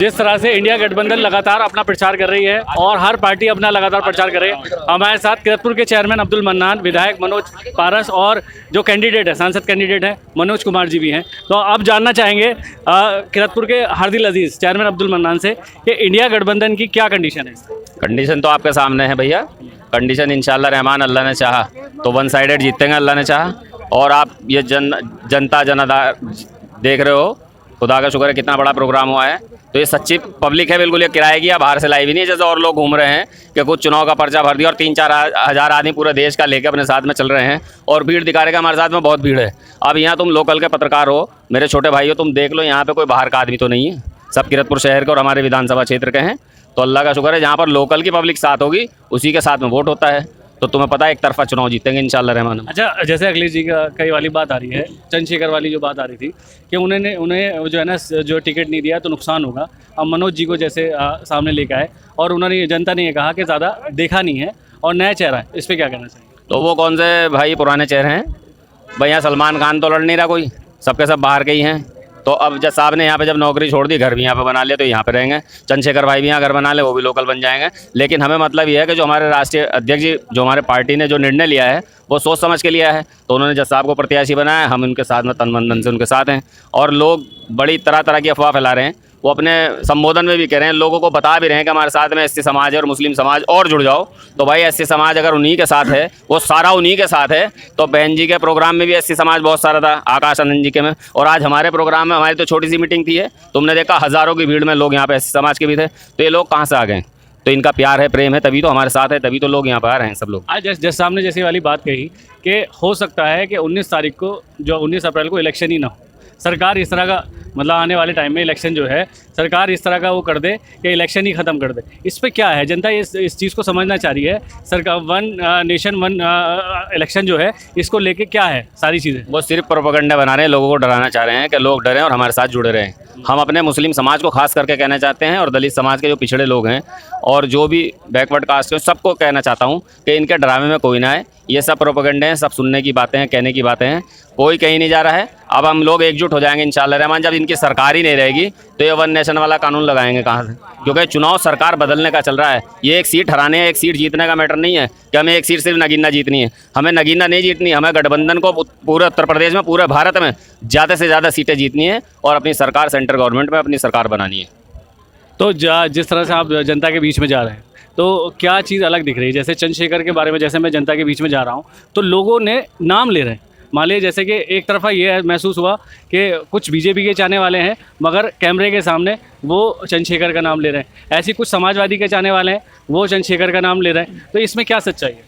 जिस तरह से इंडिया गठबंधन लगातार अपना प्रचार कर रही है और हर पार्टी अपना लगातार प्रचार कर रही है, हमारे साथ किरतपुर के चेयरमैन अब्दुल मन्नान, विधायक मनोज पारस और जो कैंडिडेट है, सांसद कैंडिडेट है मनोज कुमार जी भी हैं। तो अब जानना चाहेंगे किरतपुर के हार्दिल अजीज चेयरमैन अब्दुल मन्नान से कि इंडिया गठबंधन की क्या कंडीशन है। कंडीशन तो आपके सामने है भैया। कंडीशन इंशाल्लाह रहमान, अल्लाह ने चाहा तो वन साइडेड जीतेंगे, अल्लाह ने चाहा। और आप ये जनता जनाधार देख रहे हो, खुदा का शुक्र है कितना बड़ा प्रोग्राम हुआ है। तो ये सच्ची पब्लिक है, बिल्कुल ये किराए की या बाहर से लाई भी नहीं है जैसे और लोग घूम रहे हैं कि कुछ चुनाव का पर्चा भर दिया और 3-4 हज़ार आदमी पूरे देश का लेके अपने साथ में चल रहे हैं और भीड़ दिखा रहे हैं। हमारे साथ में बहुत भीड़ है। अब यहाँ तुम लोकल के पत्रकार हो, मेरे छोटे भाई हो, तुम देख लो यहाँ पे कोई बाहर का आदमी तो नहीं है, सब किरतपुर शहर के और हमारे विधानसभा क्षेत्र के हैं। तो अल्लाह का शुक्र है जहाँ पर लोकल की पब्लिक साथ होगी उसी के साथ में वोट होता है। तो तुम्हें पता है एक तरफा चुनाव जीतेंगे इंशाल्लाह रहमान। अच्छा, जैसे अखिलेश जी का कई वाली बात आ रही है, चंद्रशेखर वाली जो बात आ रही थी कि उन्हें जो है ना जो टिकट नहीं दिया तो नुकसान होगा। अब मनोज जी को जैसे सामने लेकर आए और उन्होंने जनता ने ये कहा कि ज़्यादा देखा नहीं है और नया चेहरा है, इस पर क्या कहना चाहिए? तो वो कौन से भाई पुराने चेहरे हैं भैया? सलमान खान तो लड़ नहीं रहा कोई, सबके सब बाहर के ही हैं। तो अब जब साहब ने यहाँ पे जब नौकरी छोड़ दी, घर भी यहाँ पे बना लिया, तो यहाँ पे रहेंगे। चंद्रशेखर भाई भी यहाँ घर बना ले, वो भी लोकल बन जाएंगे। लेकिन हमें मतलब ये है कि जो हमारे राष्ट्रीय अध्यक्ष जी, जो हमारे पार्टी ने जो निर्णय लिया है वो सोच समझ के लिया है। तो उन्होंने जज साहब को प्रत्याशी बनाया, हम उनके साथ में तन मन धन से उनके साथ हैं। और लोग बड़ी तरह तरह की अफवाह फैला रहे हैं, वो अपने संबोधन में भी कह रहे हैं, लोगों को बता भी रहे हैं कि हमारे साथ में एससी समाज है और मुस्लिम समाज और जुड़ जाओ। तो भाई एससी समाज अगर उन्हीं के साथ है, वो सारा उन्हीं के साथ है। तो बहन जी के प्रोग्राम में भी एससी समाज बहुत सारा था, आकाश आनंद जी के में, और आज हमारे प्रोग्राम में हमारी तो छोटी सी मीटिंग थी है, तुमने देखा हज़ारों की भीड़ में लोग यहाँ पे एससी समाज के भी थे। तो ये लोग कहाँ से आ गए? तो इनका प्यार है, प्रेम है, तभी तो हमारे साथ है, तभी तो लोग यहाँ पर आ रहे हैं सब लोग। आज जस सामने जैसी वाली बात कही कि हो सकता है कि 19 तारीख को, जो 19 अप्रैल को इलेक्शन ही ना हो, सरकार इस तरह का मतलब आने वाले टाइम में इलेक्शन जो है सरकार इस तरह का वो कर दे कि इलेक्शन ही ख़त्म कर दे। इस पे क्या है? जनता इस चीज़ को समझना चाह रही है। सरकार वन नेशन वन इलेक्शन जो है इसको लेके क्या है सारी चीज़ें? वो सिर्फ प्रोपेगेंडा बना रहे हैं, लोगों को डराना चाह रहे हैं कि लोग डरें और हमारे साथ जुड़े रहें। हम अपने मुस्लिम समाज को खास करके कहना चाहते हैं और दलित समाज के जो पिछड़े लोग हैं और जो भी बैकवर्ड कास्ट हैं सबको कहना चाहता हूँ कि इनके ड्रामे में कोई ना आए। ये सब प्रोपेगेंडे हैं, सब सुनने की बातें हैं, कहने की बातें हैं, कोई कहीं नहीं जा रहा है। अब हम लोग एकजुट हो जाएंगे इंशाअल्लाह रहमान। जब इनकी सरकार ही नहीं रहेगी तो ये वन नेशन वाला कानून लगाएंगे कहाँ से? क्योंकि चुनाव सरकार बदलने का चल रहा है। ये एक सीट हराने, एक सीट जीतने का मैटर नहीं है कि हमें एक सीट सिर्फ नगीना जीतनी है। हमें नगीना नहीं जीतनी, हमें गठबंधन को पूरे उत्तर प्रदेश में, पूरे भारत में ज़्यादा से ज़्यादा सीटें जीतनी है और अपनी सरकार सेंट्रल गवर्नमेंट में अपनी सरकार बनानी है। तो जिस तरह से आप जनता के बीच में जा रहे हैं तो क्या चीज़ अलग दिख रही है? जैसे चंद्रशेखर के बारे में जैसे मैं जनता के बीच में जा रहा हूँ तो लोगों ने नाम ले रहे हैं। मान लीजिए जैसे कि एक तरफा ये महसूस हुआ कि कुछ बीजेपी के चाहने वाले हैं मगर कैमरे के सामने वो चंद्रशेखर का नाम ले रहे हैं, ऐसी कुछ समाजवादी के चाहने वाले हैं वो चंद्रशेखर का नाम ले रहे हैं। तो इसमें क्या सच्चाई है?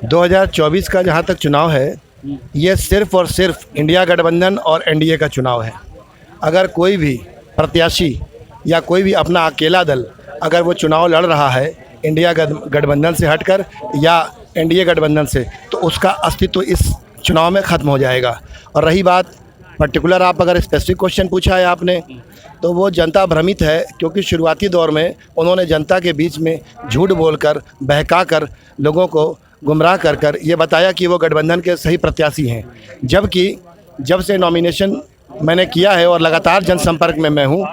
2024 का जहाँ तक चुनाव है ये सिर्फ और सिर्फ इंडिया गठबंधन और एनडीए का चुनाव है। अगर कोई भी प्रत्याशी या कोई भी अपना अकेला दल अगर वो चुनाव लड़ रहा है इंडिया गठबंधन से हटकर या एनडीए गठबंधन से, तो उसका अस्तित्व इस चुनाव में ख़त्म हो जाएगा। और रही बात पर्टिकुलर, आप अगर स्पेसिफिक क्वेश्चन पूछा है आपने, तो वो जनता भ्रमित है क्योंकि शुरुआती दौर में उन्होंने जनता के बीच में झूठ बोलकर, बहकाकर, लोगों को गुमराह कर ये बताया कि वो गठबंधन के सही प्रत्याशी हैं। जबकि जब से नॉमिनेशन मैंने किया है और लगातार जनसंपर्क में मैं हूँ,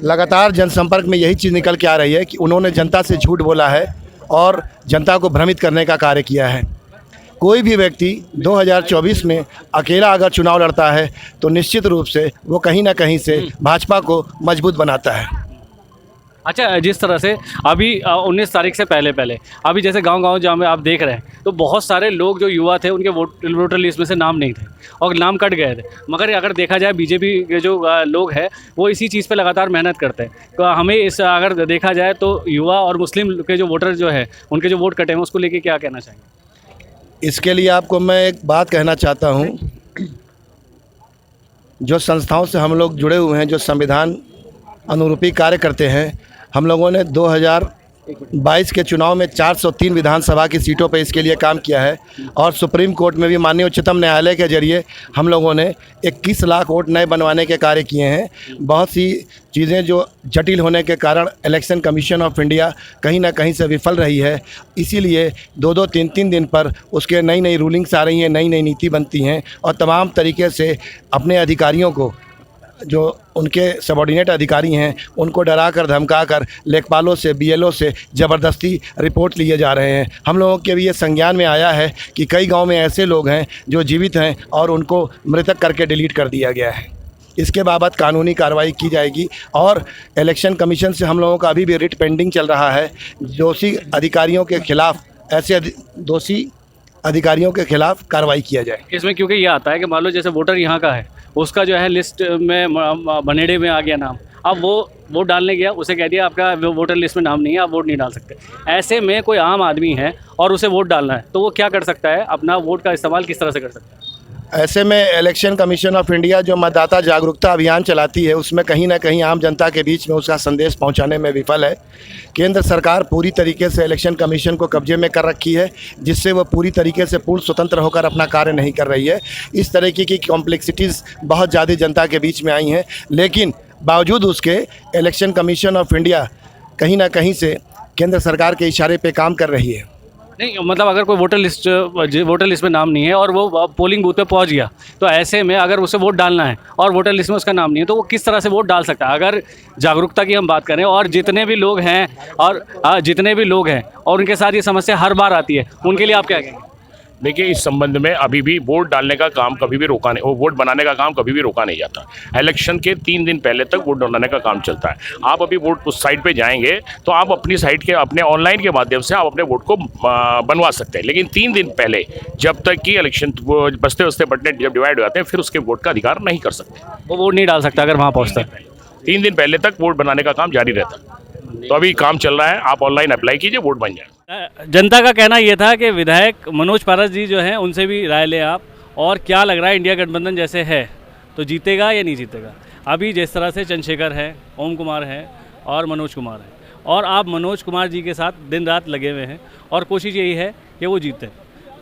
लगातार जनसंपर्क में यही चीज़ निकल के आ रही है कि उन्होंने जनता से झूठ बोला है और जनता को भ्रमित करने का कार्य किया है। कोई भी व्यक्ति 2024 में अकेला अगर चुनाव लड़ता है तो निश्चित रूप से वो कहीं ना कहीं से भाजपा को मजबूत बनाता है। अच्छा, जिस तरह से अभी 19 तारीख से पहले अभी जैसे गांव जहाँ में आप देख रहे हैं तो बहुत सारे लोग जो युवा थे उनके वोटर लिस्ट में से नाम नहीं थे और नाम कट गए थे। मगर अगर देखा जाए बीजेपी के जो लोग हैं वो इसी चीज़ पे लगातार मेहनत करते हैं। तो हमें इस अगर देखा जाए तो युवा और मुस्लिम के जो वोटर जो है उनके जो वोट कटे हैं उसको लेके क्या कहना चाहेंगे? इसके लिए आपको मैं एक बात कहना चाहता हूँ, जो संस्थाओं से हम लोग जुड़े हुए हैं, जो संविधान अनुरूपी कार्य करते हैं, हम लोगों ने 2022 के चुनाव में 403 विधानसभा की सीटों पर इसके लिए काम किया है और सुप्रीम कोर्ट में भी माननीय उच्चतम न्यायालय के जरिए हम लोगों ने 21 लाख वोट नए बनवाने के कार्य किए हैं। बहुत सी चीज़ें जो जटिल होने के कारण इलेक्शन कमीशन ऑफ इंडिया कहीं ना कहीं से विफल रही है, इसीलिए 2-2, 3-3 दिन पर उसके नई रूलिंग्स आ रही हैं, नई नीति बनती हैं और तमाम तरीके से अपने अधिकारियों को जो उनके सबॉर्डिनेट अधिकारी हैं उनको डरा कर धमका कर लेखपालों से बीएलओ से ज़बरदस्ती रिपोर्ट लिए जा रहे हैं। हम लोगों के भी ये संज्ञान में आया है कि कई गांव में ऐसे लोग हैं जो जीवित हैं और उनको मृतक करके डिलीट कर दिया गया है। इसके बाबत कानूनी कार्रवाई की जाएगी और इलेक्शन कमीशन से हम लोगों का अभी भी रिट पेंडिंग चल रहा है। दोषी अधिकारियों के खिलाफ दोषी अधिकारियों के खिलाफ कार्रवाई किया जाए। इसमें क्योंकि ये आता है कि मान लो जैसे वोटर यहाँ का है, उसका जो है लिस्ट में बनेड़े में आ गया नाम, अब वो वोट डालने गया, उसे कह दिया आपका वोटर लिस्ट में नाम नहीं है, आप वोट नहीं डाल सकते। ऐसे में कोई आम आदमी है और उसे वोट डालना है तो वो क्या कर सकता है, अपना वोट का इस्तेमाल किस तरह से कर सकता है? ऐसे में इलेक्शन कमीशन ऑफ इंडिया जो मतदाता जागरूकता अभियान चलाती है उसमें कहीं ना कहीं आम जनता के बीच में उसका संदेश पहुंचाने में विफल है। केंद्र सरकार पूरी तरीके से इलेक्शन कमीशन को कब्जे में कर रखी है, जिससे वह पूरी तरीके से पूर्ण स्वतंत्र होकर अपना कार्य नहीं कर रही है। इस तरीके की कॉम्प्लेक्सिटीज़ बहुत ज़्यादा जनता के बीच में आई हैं, लेकिन बावजूद उसके इलेक्शन कमीशन ऑफ इंडिया कहीं ना कहीं से केंद्र सरकार के इशारे पे काम कर रही है। नहीं मतलब अगर कोई वोटर लिस्ट में नाम नहीं है और वो पोलिंग बूथ पे पहुंच गया, तो ऐसे में अगर उसे वोट डालना है और वोटर लिस्ट में उसका नाम नहीं है तो वो किस तरह से वोट डाल सकता है? अगर जागरूकता की हम बात करें और जितने भी लोग हैं और उनके साथ ये समस्या हर बार आती है, उनके लिए आप क्या कहेंगे? देखिए, इस संबंध में अभी भी वोट डालने का काम कभी भी रोका नहीं, वोट बनाने का काम कभी भी रोका नहीं जाता। इलेक्शन के 3 दिन पहले तक वोट बनाने का काम चलता है। आप अभी वोट उस साइट पे जाएंगे तो आप अपनी साइट के अपने ऑनलाइन के माध्यम से आप अपने वोट को बनवा सकते हैं, लेकिन 3 दिन पहले जब तक कि इलेक्शन बसते बसते बटने जब डिवाइड हो जाते हैं फिर उसके वोट का अधिकार नहीं कर सकते। वो वोट नहीं डाल सकता अगर वहाँ पहुँचता है। 3 दिन पहले तक वोट बनाने का काम जारी रहता है। तो अभी काम चल रहा है, आप ऑनलाइन अप्लाई कीजिए, वोट बन जाए। जनता का कहना ये था कि विधायक मनोज पारस जी जो हैं उनसे भी राय लें आप, और क्या लग रहा है इंडिया गठबंधन जैसे है तो जीतेगा या नहीं जीतेगा? अभी जिस तरह से चंद्रशेखर है, ओम कुमार है और मनोज कुमार है, और आप मनोज कुमार जी के साथ दिन रात लगे हुए हैं और कोशिश यही है कि वो जीते,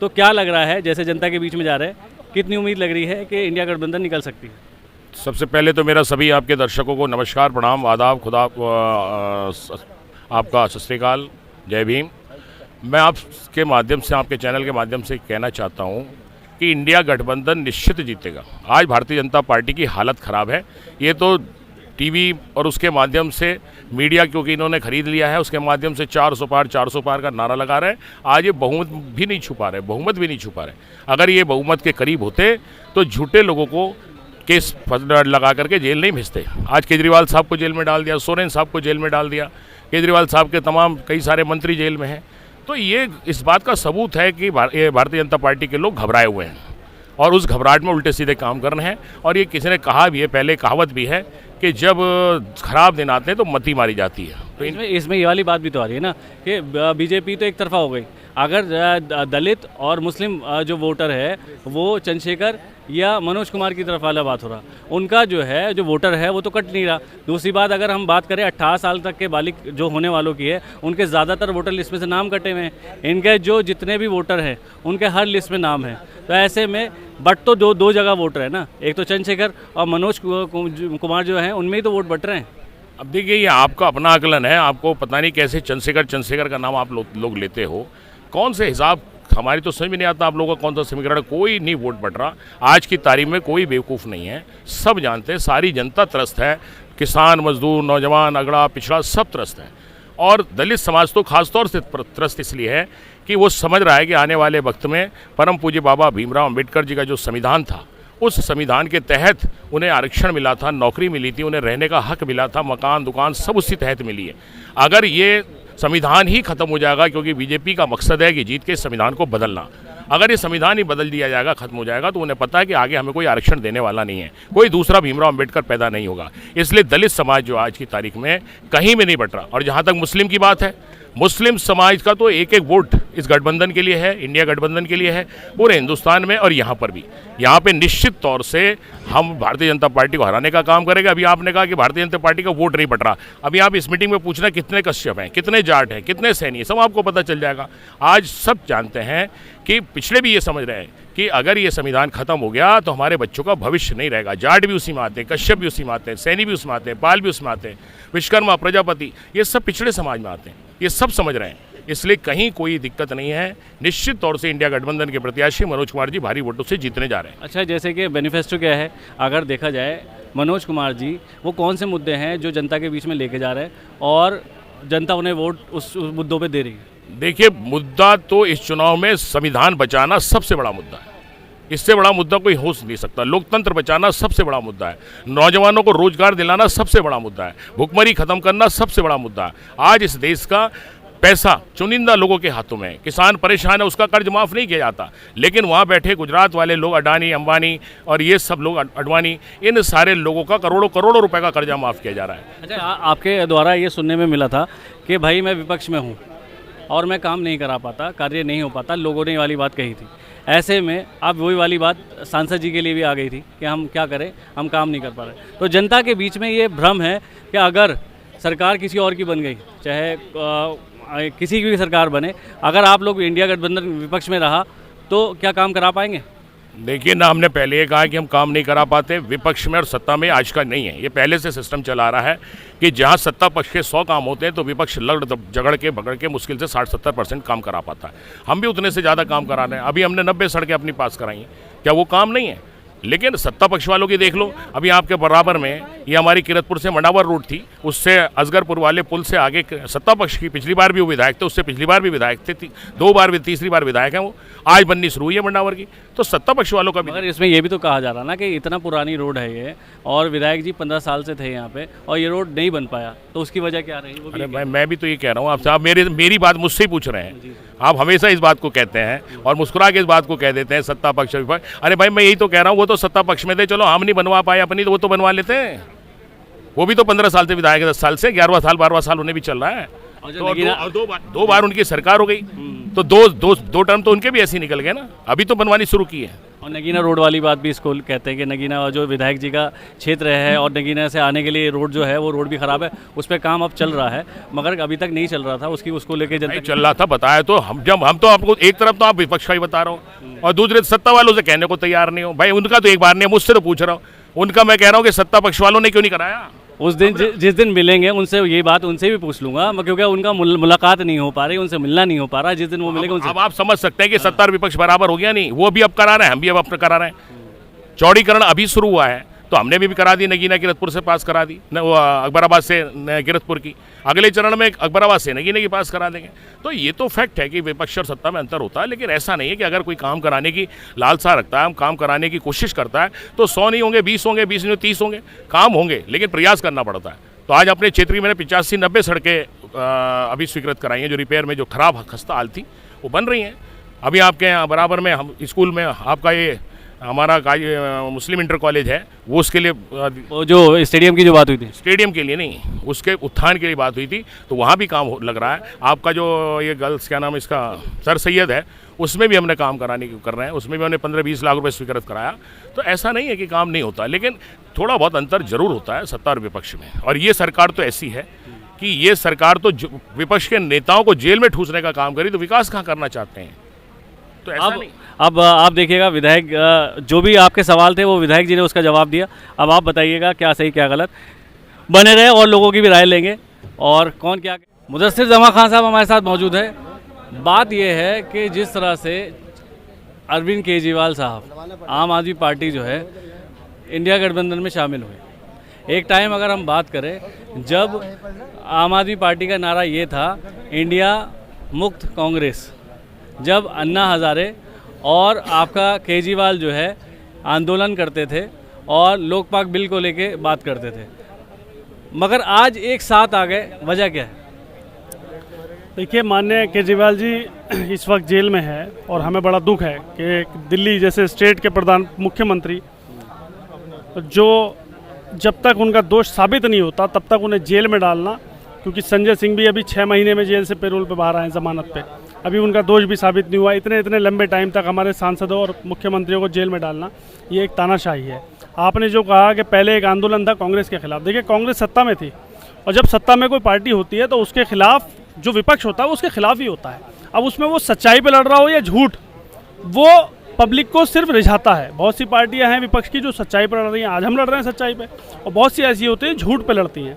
तो क्या लग रहा है जैसे जनता के बीच में जा रहे हैं, कितनी उम्मीद लग रही है कि इंडिया गठबंधन निकल सकती है? सबसे पहले तो मेरा सभी आपके दर्शकों को नमस्कार, प्रणाम, आदाब, खुदा आपका सत श्री अकाल, जय भीम। मैं आपके माध्यम से, आपके चैनल के माध्यम से कहना चाहता हूं कि इंडिया गठबंधन निश्चित जीतेगा। आज भारतीय जनता पार्टी की हालत ख़राब है। ये तो टीवी और उसके माध्यम से मीडिया, क्योंकि इन्होंने खरीद लिया है, उसके माध्यम से 400 पार का नारा लगा रहे हैं। आज ये बहुमत भी नहीं छुपा रहे। अगर ये बहुमत के करीब होते तो झूठे लोगों को केस लगा करके जेल नहीं भेजते। आज केजरीवाल साहब को जेल में डाल दिया, सोरेन साहब को जेल में डाल दिया, केजरीवाल साहब के तमाम कई सारे मंत्री जेल में हैं। तो ये इस बात का सबूत है कि भारतीय जनता पार्टी के लोग घबराए हुए हैं और उस घबराहट में उल्टे सीधे काम कर रहे हैं। और ये किसी ने कहा भी है, पहले कहावत भी है कि जब खराब दिन आते हैं तो मती मारी जाती है। तो इसमें ये वाली बात भी तो आ रही है ना कि बीजेपी तो एक तरफा हो गई। अगर दलित और मुस्लिम जो वोटर है वो चंद्रशेखर या मनोज कुमार की तरफ वाला बात हो रहा, उनका जो है जो वोटर है वो तो कट नहीं रहा। दूसरी बात, अगर हम बात करें 18 साल तक के बालिग जो होने वालों की है, उनके ज़्यादातर वोटर लिस्ट में से नाम कटे हुए हैं। इनके जो जितने भी वोटर हैं उनके हर लिस्ट में नाम है। तो ऐसे में बट तो दो जगह वोटर है ना, एक तो चंद्रशेखर और मनोज कुमार जो हैं उनमें ही तो वोट बट रहे हैं। अब देखिए, ये आपका अपना आकलन है, आपको पता नहीं कैसे चंद्रशेखर का नाम आप लोग लेते हो, कौन से हिसाब, हमारी तो समझ में नहीं आता आप लोगों का कौन सा समीकरण। कोई नहीं वोट बट रहा। आज की तारीख में कोई बेवकूफ़ नहीं है, सब जानते हैं, सारी जनता त्रस्त है, किसान, मजदूर, नौजवान, अगड़ा, पिछड़ा, सब त्रस्त है। और दलित समाज तो खासतौर से त्रस्त इसलिए है कि वो समझ रहा है कि आने वाले वक्त में परम पूज्य बाबा भीमराव अम्बेडकर जी का जो संविधान था, उस संविधान के तहत उन्हें आरक्षण मिला था, नौकरी मिली थी, उन्हें रहने का हक मिला था, मकान दुकान सब उसी तहत मिली है। अगर ये संविधान ही खत्म हो जाएगा, क्योंकि बीजेपी का मकसद है कि जीत के संविधान को बदलना, अगर ये संविधान ही बदल दिया जाएगा, खत्म हो जाएगा, तो उन्हें पता है कि आगे हमें कोई आरक्षण देने वाला नहीं है, कोई दूसरा भीमराव अम्बेडकर पैदा नहीं होगा। इसलिए दलित समाज जो आज की तारीख में कहीं में नहीं बट रहा। और जहाँ तक मुस्लिम की बात है, मुस्लिम समाज का तो एक वोट इस गठबंधन के लिए है, इंडिया गठबंधन के लिए है, पूरे हिंदुस्तान में और यहाँ पर भी। यहाँ पे निश्चित तौर से हम भारतीय जनता पार्टी को हराने का काम करेंगे। अभी आपने कहा कि भारतीय जनता पार्टी का वोट नहीं बट रहा, अभी आप इस मीटिंग में पूछना कितने कश्यप हैं, कितने जाट हैं, कितने सैनी हैं, सब आपको पता चल जाएगा। आज सब जानते हैं कि पिछले भी ये समझ रहे हैं कि अगर ये संविधान खत्म हो गया तो हमारे बच्चों का भविष्य नहीं रहेगा। जाट भी उसी में आते हैं, कश्यप भी उसी में आते हैं, सैनी भी उसमें आते हैं, पाल भी उसमें आते हैं, विश्वकर्मा, प्रजापति, ये सब पिछड़े समाज में आते हैं, ये सब समझ रहे हैं। इसलिए कहीं कोई दिक्कत नहीं है। निश्चित तौर से इंडिया गठबंधन के प्रत्याशी मनोज कुमार जी भारी वोटों से जीतने जा रहे हैं। अच्छा, जैसे कि बेनिफेस्टो क्या है, अगर देखा जाए मनोज कुमार जी वो कौन से मुद्दे हैं जो जनता के बीच में लेके जा रहे हैं और जनता उन्हें वोट उस मुद्दों पे दे रही है? देखिए, मुद्दा तो इस चुनाव में संविधान बचाना सबसे बड़ा मुद्दा है। इससे बड़ा मुद्दा कोई हो नहीं सकता। लोकतंत्र बचाना सबसे बड़ा मुद्दा है। नौजवानों को रोजगार दिलाना सबसे बड़ा मुद्दा है। भुखमरी खत्म करना सबसे बड़ा मुद्दा है। आज इस देश का पैसा चुनिंदा लोगों के हाथों में है। किसान परेशान है, उसका कर्ज माफ़ नहीं किया जाता, लेकिन वहाँ बैठे गुजरात वाले लोग, अडानी, अंबानी और ये सब लोग, अडवाणी, इन सारे लोगों का करोड़ों करोड़ों रुपए का कर्जा माफ़ किया जा रहा है। अच्छा, आपके द्वारा ये सुनने में मिला था कि भाई मैं विपक्ष में हूँ और मैं काम नहीं करा पाता, कार्य नहीं हो पाता, लोगों ने ये वाली बात कही थी। ऐसे में अब वही वाली बात सांसद जी के लिए भी आ गई थी कि हम क्या करें, हम काम नहीं कर पा रहे। तो जनता के बीच में ये भ्रम है कि अगर सरकार किसी और की बन गई, चाहे किसी की भी सरकार बने, अगर आप लोग इंडिया गठबंधन विपक्ष में रहा तो क्या काम करा पाएंगे? देखिए ना, हमने पहले ये कहा कि हम काम नहीं करा पाते। विपक्ष में और सत्ता में आज का नहीं है, ये पहले से सिस्टम चला आ रहा है कि जहां सत्ता पक्ष के 100 काम होते हैं तो विपक्ष लड़ झगड़ के भगड़ के मुश्किल से 60-70% काम करा पाता है। हम भी उतने से ज़्यादा काम करा रहे हैं। अभी हमने 90 सड़कें अपनी पास कराई हैं। क्या वो काम नहीं है? लेकिन सत्ता पक्ष वालों की देख लो, अभी आपके बराबर में ये हमारी किरतपुर से मंडावर रोड थी, उससे असगरपुर वाले पुल से आगे सत्ता पक्ष की पिछली बार भी वो विधायक थे, उससे पिछली बार भी विधायक थे, 2 बार भी, तीसरी बार विधायक हैं वो। आज बननी शुरू हुई है मंडावर की, तो सत्ता पक्ष वालों का भी। मगर इसमें ये भी तो कहा जा रहा ना कि इतना पुरानी रोड है ये, और विधायक जी 15 साल से थे यहाँ पे और ये रोड नहीं बन पाया, तो उसकी वजह क्या रही? वो अरे मैं भी तो ये कह रहा हूँ आपसे, आप मेरी बात मुझसे ही पूछ रहे हैं। आप हमेशा इस बात को कहते हैं और मुस्कुरा के इस बात को कह देते हैं सत्ता पक्ष विपक्ष। अरे भाई, मैं यही तो कह रहा हूँ, वो तो सत्ता पक्ष में थे, चलो हम नहीं बनवा पाए अपनी, तो वो तो बनवा लेते हैं। वो भी तो 15 साल से विधायक है, 10 साल से, 11वां साल 12वां साल उन्हें भी चल रहा है। तो दो बार उनकी सरकार हो गई, तो दो टर्म तो उनके भी ऐसे ही निकल गए ना। अभी तो बनवानी शुरू की है। और नगीना रोड वाली बात भी इसको कहते हैं कि नगीना जो विधायक जी का क्षेत्र है और नगीना से आने के लिए रोड जो है वो रोड भी खराब है, उस पर काम अब चल रहा है, मगर अभी तक नहीं चल रहा था। उसको लेके जनता चल रहा था, बताया तो हम तो आपको एक तरफ तो आप विपक्ष का ही बता रहा हूँ और दूसरे सत्ता वालों से कहने को तैयार नहीं हो। भाई उनका तो एक बार नहीं, मुझसे तो पूछ रहा हूँ, उनका मैं कह रहा हूँ कि सत्ता पक्ष वालों ने क्यों नहीं कराया? उस दिन जिस दिन मिलेंगे उनसे ये बात उनसे भी पूछ लूंगा, क्योंकि उनका मुलाकात नहीं हो पा रही, उनसे मिलना नहीं हो पा रहा। जिस दिन वो मिलेंगे उनसे। अब आप समझ सकते हैं कि सत्ता और विपक्ष बराबर हो गया नहीं। वो भी अब करा रहे हैं, हम भी अब करा रहे हैं। चौड़ीकरण अभी शुरू हुआ है, तो हमने भी करा दी, नगीना किरतपुर से पास करा दी, अकबराबाद से किरतपुर की। अगले चरण में अकबराबाद से नगीना की पास करा देंगे। तो ये तो फैक्ट है कि विपक्ष और सत्ता में अंतर होता है, लेकिन ऐसा नहीं है कि अगर कोई काम कराने की लालसा रखता है, हम काम कराने की कोशिश करता है, तो 100 नहीं होंगे, 20 होंगे, 20 नहीं 30 होंगे, काम होंगे, लेकिन प्रयास करना पड़ता है। तो आज अपने क्षेत्र में मैंने 85-90 सड़कें अभी स्वीकृत कराई हैं, जो रिपेयर में जो खराब खस्ता हाल थी वो बन रही हैं। अभी आपके यहाँ बराबर में हम स्कूल में आपका ये हमारा मुस्लिम इंटर कॉलेज है, वो उसके लिए वो जो स्टेडियम की जो बात हुई थी, स्टेडियम के लिए नहीं, उसके उत्थान के लिए बात हुई थी, तो वहाँ भी काम लग रहा है। आपका जो ये गर्ल्स क्या नाम इसका सर सैयद है, उसमें भी हमने काम कराने की कर रहे हैं, उसमें भी हमने 15-20 लाख रुपए स्वीकृत कराया। तो ऐसा नहीं है कि काम नहीं होता, लेकिन थोड़ा बहुत अंतर जरूर होता है सत्ता और विपक्ष में। और ये सरकार तो ऐसी है कि ये सरकार तो विपक्ष के नेताओं को जेल में ठूसने का काम करी, तो विकास कहाँ करना चाहते हैं? तो ऐसा नहीं। अब आप देखिएगा, विधायक जो भी आपके सवाल थे वो विधायक जी ने उसका जवाब दिया। अब आप बताइएगा क्या सही क्या गलत। बने रहे और लोगों की भी राय लेंगे और कौन क्या। मुदस्सिर जमा खान साहब हमारे साथ मौजूद है। बात यह है कि जिस तरह से अरविंद केजरीवाल साहब आम आदमी पार्टी जो है इंडिया गठबंधन में शामिल हुए, एक टाइम अगर हम बात करें जब आम आदमी पार्टी का नारा ये था इंडिया मुक्त कांग्रेस, जब अन्ना हजारे और आपका केजरीवाल जो है आंदोलन करते थे और लोकपाल बिल को लेके बात करते थे, मगर आज एक साथ आ गए, वजह क्या है? देखिए, माननीय केजरीवाल जी इस वक्त जेल में है और हमें बड़ा दुख है कि दिल्ली जैसे स्टेट के प्रधान मुख्यमंत्री जो जब तक उनका दोष साबित नहीं होता तब तक उन्हें जेल में डालना, क्योंकि संजय सिंह भी अभी 6 महीने में जेल से पैरोल पे बाहर आए जमानत पे, अभी उनका दोष भी साबित नहीं हुआ। इतने लंबे टाइम तक हमारे सांसदों और मुख्यमंत्रियों को जेल में डालना, ये एक तानाशाही है। आपने जो कहा कि पहले एक आंदोलन था कांग्रेस के खिलाफ, देखिए कांग्रेस सत्ता में थी और जब सत्ता में कोई पार्टी होती है तो उसके खिलाफ जो विपक्ष होता है वो उसके खिलाफ ही होता है। अब उसमें वो सच्चाई पे लड़ रहा हो या झूठ, वो पब्लिक को सिर्फ रिझाता है। बहुत सी पार्टियां हैं विपक्ष की जो सच्चाई पर लड़ रही हैं, आज हम लड़ रहे हैं सच्चाई पे, और बहुत सी ऐसी होती हैं झूठ पे लड़ती हैं।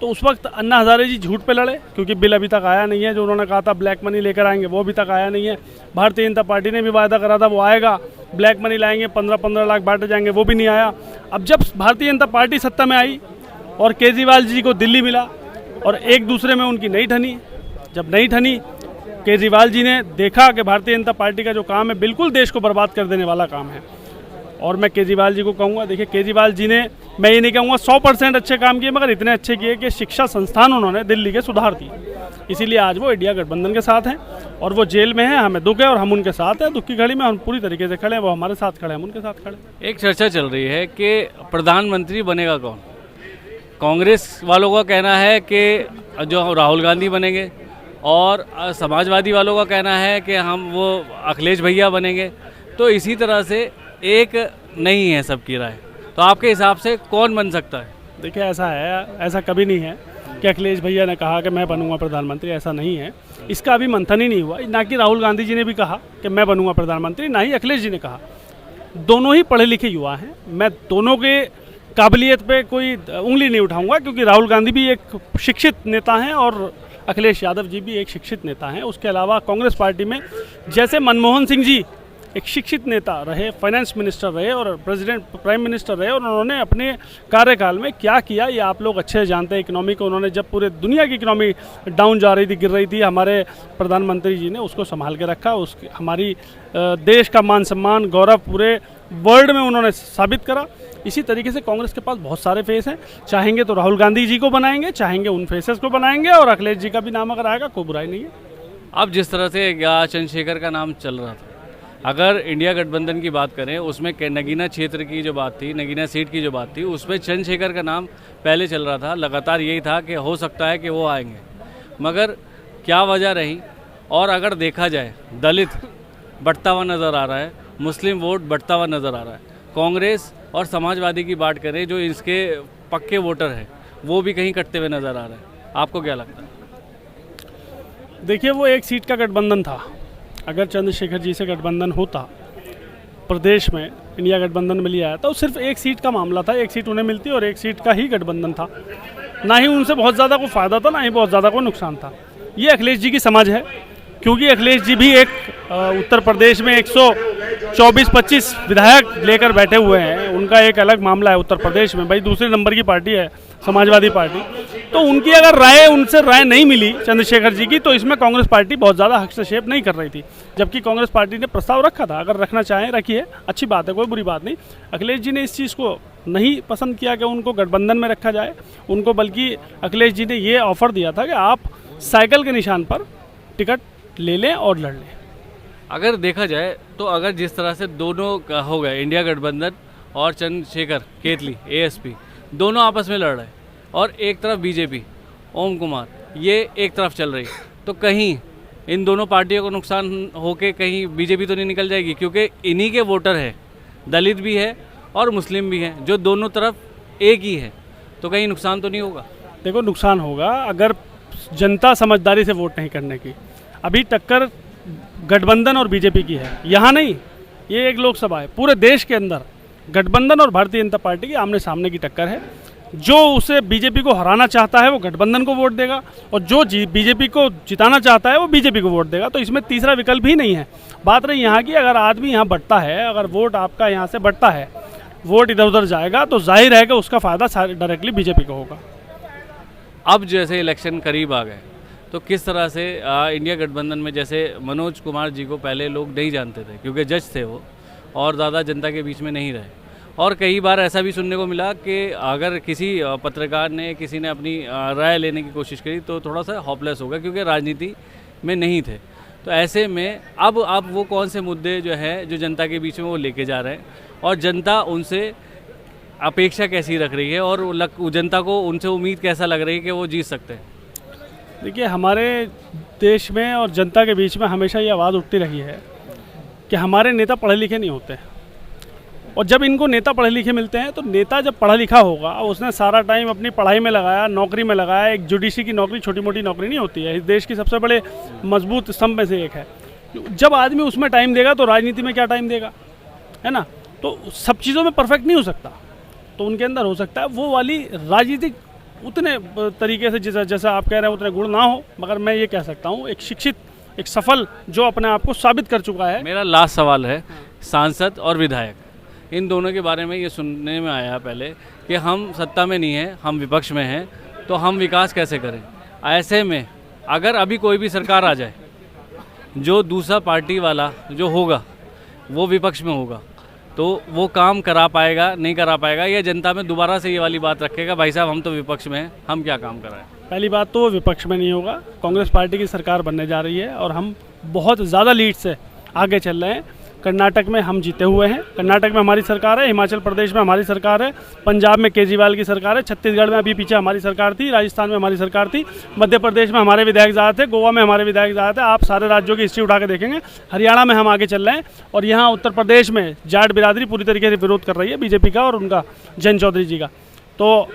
तो उस वक्त अन्ना हज़ारे जी झूठ पे लड़े क्योंकि बिल अभी तक आया नहीं है। जो उन्होंने कहा था ब्लैक मनी लेकर आएंगे वो अभी तक आया नहीं है। भारतीय जनता पार्टी ने भी वायदा करा था वो आएगा, ब्लैक मनी लाएंगे, 15-15 लाख बांटे जाएंगे, वो भी नहीं आया। अब जब भारतीय जनता पार्टी सत्ता में आई और केजरीवाल जी को दिल्ली मिला और एक दूसरे में उनकी नहीं ठनी, जब नहीं ठनी केजरीवाल जी ने देखा कि भारतीय जनता पार्टी का जो काम है बिल्कुल देश को बर्बाद कर देने वाला काम है। और मैं केजरीवाल जी को कहूँगा, देखिए केजरीवाल जी ने, मैं ये नहीं कहूँगा 100% अच्छे काम किए, मगर इतने अच्छे किए कि शिक्षा संस्थान उन्होंने दिल्ली के सुधार दिए। इसीलिए आज वो इंडिया गठबंधन के साथ हैं और वो जेल में हैं। हमें दुख है और हम उनके साथ हैं। दुख की घड़ी में हम पूरी तरीके से खड़े हैं, वो हमारे साथ खड़े हैं, हम उनके साथ खड़े हैं। एक चर्चा चल रही है कि प्रधानमंत्री बनेगा कौन। कांग्रेस वालों का कहना है कि जो राहुल गांधी बनेंगे और समाजवादी वालों का कहना है कि हम वो अखिलेश भैया बनेंगे। तो इसी तरह से एक नहीं है सबकी राय। तो आपके हिसाब से कौन बन सकता है? देखिए ऐसा है, ऐसा कभी नहीं है कि अखिलेश भैया ने कहा कि मैं बनूंगा प्रधानमंत्री, ऐसा नहीं है। इसका अभी मंथन ही नहीं हुआ। ना कि राहुल गांधी जी ने भी कहा कि मैं बनूंगा प्रधानमंत्री, ना ही अखिलेश जी ने कहा। दोनों ही पढ़े लिखे युवा हैं। मैं दोनों के काबिलियत पे कोई उंगली नहीं उठाऊंगा क्योंकि राहुल गांधी भी एक शिक्षित नेता हैं और अखिलेश यादव जी भी एक शिक्षित नेता हैं। उसके अलावा कांग्रेस पार्टी में जैसे मनमोहन सिंह जी एक शिक्षित नेता रहे, फाइनेंस मिनिस्टर रहे और प्राइम मिनिस्टर रहे, और उन्होंने अपने कार्यकाल में क्या किया ये आप लोग अच्छे जानते हैं। इकोनॉमी को उन्होंने, जब पूरे दुनिया की इकोनॉमी डाउन जा रही थी, गिर रही थी, हमारे प्रधानमंत्री जी ने उसको संभाल के रखा। उसकी हमारी देश का मान सम्मान गौरव पूरे वर्ल्ड में उन्होंने साबित करा। इसी तरीके से कांग्रेस के पास बहुत सारे फेस हैं। चाहेंगे तो राहुल गांधी जी को बनाएंगे, चाहेंगे उन फेसेस को बनाएंगे, और अखिलेश जी का भी नाम अगर आएगा कोई बुराई नहीं है। अब जिस तरह से चंद्रशेखर का नाम चल रहा था, अगर इंडिया गठबंधन की बात करें उसमें नगीना क्षेत्र की जो बात थी, नगीना सीट की जो बात थी, उसमें चंद्रशेखर का नाम पहले चल रहा था। लगातार यही था कि हो सकता है कि वो आएंगे, मगर क्या वजह रही। और अगर देखा जाए दलित बढ़ता हुआ नज़र आ रहा है, मुस्लिम वोट बढ़ता हुआ नज़र आ रहा है। कांग्रेस और समाजवादी की बात करें जो इसके पक्के वोटर हैं, वो भी कहीं कटते हुए नज़र आ रहे हैं। आपको क्या लगता है? देखिए वो एक सीट का गठबंधन था। अगर चंद्रशेखर जी से गठबंधन होता प्रदेश में, इंडिया गठबंधन में लिया तो सिर्फ एक सीट का मामला था, एक सीट उन्हें मिलती और एक सीट का ही गठबंधन था। ना ही उनसे बहुत ज़्यादा कोई फ़ायदा था, ना ही बहुत ज़्यादा कोई नुकसान था। ये अखिलेश जी की समझ है, क्योंकि अखिलेश जी भी एक उत्तर प्रदेश में 124-25 विधायक लेकर बैठे हुए हैं। उनका एक अलग मामला है उत्तर प्रदेश में, भाई दूसरे नंबर की पार्टी है समाजवादी पार्टी। तो उनकी अगर उनसे राय नहीं मिली चंद्रशेखर जी की, तो इसमें कांग्रेस पार्टी बहुत ज़्यादा हस्तक्षेप नहीं कर रही थी। जबकि कांग्रेस पार्टी ने प्रस्ताव रखा था, अगर रखना चाहें रखिए, अच्छी बात है, कोई बुरी बात नहीं। अखिलेश जी ने इस चीज़ को नहीं पसंद किया कि उनको गठबंधन में रखा जाए उनको, बल्कि अखिलेश जी ने ये ऑफर दिया था कि आप साइकिल के निशान पर टिकट ले लें और लड़ लें। अगर देखा जाए तो अगर जिस तरह से दोनों हो गए, इंडिया गठबंधन और चंद्रशेखर केतली ASP दोनों आपस में लड़ रहे हैं, और एक तरफ बीजेपी ओम कुमार ये एक तरफ चल रही, तो कहीं इन दोनों पार्टियों को नुकसान होके कहीं बीजेपी तो नहीं निकल जाएगी? क्योंकि इन्हीं के वोटर हैं, दलित भी है और मुस्लिम भी हैं, जो दोनों तरफ एक ही है, तो कहीं नुकसान तो नहीं होगा? देखो नुकसान होगा अगर जनता समझदारी से वोट नहीं करने की। अभी टक्कर गठबंधन और बीजेपी की है, यहाँ नहीं, ये एक लोकसभा है, पूरे देश के अंदर गठबंधन और भारतीय जनता पार्टी की आमने सामने की टक्कर है। जो उसे बीजेपी को हराना चाहता है वो गठबंधन को वोट देगा, और जो बीजेपी को जिताना चाहता है वो बीजेपी को वोट देगा। तो इसमें तीसरा विकल्प ही नहीं है। बात रही यहाँ की, अगर आदमी यहाँ बढ़ता है, अगर वोट आपका यहाँ से बढ़ता है, वोट इधर उधर जाएगा, तो जाहिर है कि उसका फ़ायदा डायरेक्टली बीजेपी को होगा। अब जैसे इलेक्शन करीब आ गए, तो किस तरह से इंडिया गठबंधन में, जैसे मनोज कुमार जी को पहले लोग नहीं जानते थे क्योंकि जज थे वो और ज़्यादा जनता के बीच में नहीं रहे, और कई बार ऐसा भी सुनने को मिला कि अगर किसी पत्रकार ने, किसी ने अपनी राय लेने की कोशिश करी तो थोड़ा सा हॉपलेस हो गया क्योंकि राजनीति में नहीं थे। तो ऐसे में अब वो कौन से मुद्दे जो है जो जनता के बीच में वो लेके जा रहे हैं, और जनता उनसे अपेक्षा कैसी रख रही है, और जनता को उनसे उम्मीद कैसा लग रही है कि वो जीत सकते हैं? देखिए हमारे देश में और जनता के बीच में हमेशा ये आवाज़ उठती रही है कि हमारे नेता पढ़े लिखे नहीं होते, और जब इनको नेता पढ़े लिखे मिलते हैं तो नेता जब पढ़ा लिखा होगा, उसने सारा टाइम अपनी पढ़ाई में लगाया, नौकरी में लगाया। एक जुडिशरी की नौकरी छोटी मोटी नौकरी नहीं होती है, इस देश की सबसे बड़े मजबूत स्तंभ में से एक है। जब आदमी उसमें टाइम देगा तो राजनीति में क्या टाइम देगा, है ना? तो सब चीज़ों में परफेक्ट नहीं हो सकता, तो उनके अंदर हो सकता है वो वाली राजनीतिक उतने तरीके से जैसा आप कह रहे हैं उतने गुण ना हो, मगर मैं ये कह सकता हूँ एक शिक्षित, एक सफल, जो अपने आप को साबित कर चुका है। मेरा लास्ट सवाल है, सांसद और विधायक इन दोनों के बारे में ये सुनने में आया पहले कि हम सत्ता में नहीं हैं, हम विपक्ष में हैं, तो हम विकास कैसे करें। ऐसे में अगर अभी कोई भी सरकार आ जाए, जो दूसरा पार्टी वाला जो होगा वो विपक्ष में होगा, तो वो काम करा पाएगा नहीं करा पाएगा, या जनता में दोबारा से ये वाली बात रखेगा भाई साहब हम तो विपक्ष में हैं, हम क्या काम कराएं। पहली बात तो वो विपक्ष में नहीं होगा, कांग्रेस पार्टी की सरकार बनने जा रही है और हम बहुत ज़्यादा लीड से आगे चल रहे हैं। कर्नाटक में हम जीते हुए हैं, कर्नाटक में हमारी सरकार है, हिमाचल प्रदेश में हमारी सरकार है, पंजाब में केजरीवाल की सरकार है, छत्तीसगढ़ में अभी पीछे हमारी सरकार थी, राजस्थान में हमारी सरकार थी, मध्य प्रदेश में हमारे विधायक ज़्यादा थे, गोवा में हमारे विधायक ज़्यादा थे। आप सारे राज्यों की हिस्ट्री उठा के देखेंगे, हरियाणा में हम आगे चल रहे हैं। और यहाँ उत्तर प्रदेश में जाट बिरादरी पूरी तरीके से विरोध कर रही है बीजेपी का और उनका जयंत चौधरी जी का। तो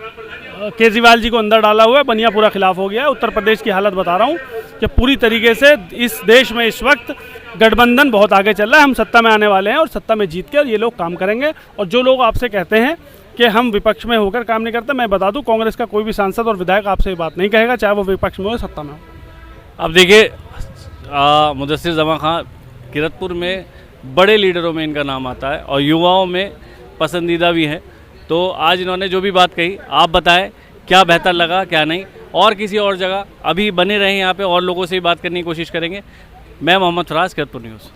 केजरीवाल जी को अंदर डाला हुआ है, बनिया पूरा खिलाफ हो गया है। उत्तर प्रदेश की हालत बता रहा हूँ कि पूरी तरीके से इस देश में इस वक्त गठबंधन बहुत आगे चल रहा है। हम सत्ता में आने वाले हैं और सत्ता में जीत कर ये लोग काम करेंगे। और जो लोग आपसे कहते हैं कि हम विपक्ष में होकर काम नहीं करते, मैं बता दूं कांग्रेस का कोई भी सांसद और विधायक आपसे ये बात नहीं कहेगा, चाहे वो विपक्ष में हो सत्ता में हो। अब देखिए मुदस्सिर जमा खां किरतपुर में बड़े लीडरों में इनका नाम आता है और युवाओं में पसंदीदा भी है। तो आज इन्होंने जो भी बात कही, आप बताएं क्या बेहतर लगा क्या नहीं, और किसी और जगह अभी बने रहें यहाँ पे और लोगों से ही बात करने की कोशिश करेंगे। मैं मोहम्मद फराज, किरतपुर न्यूज़।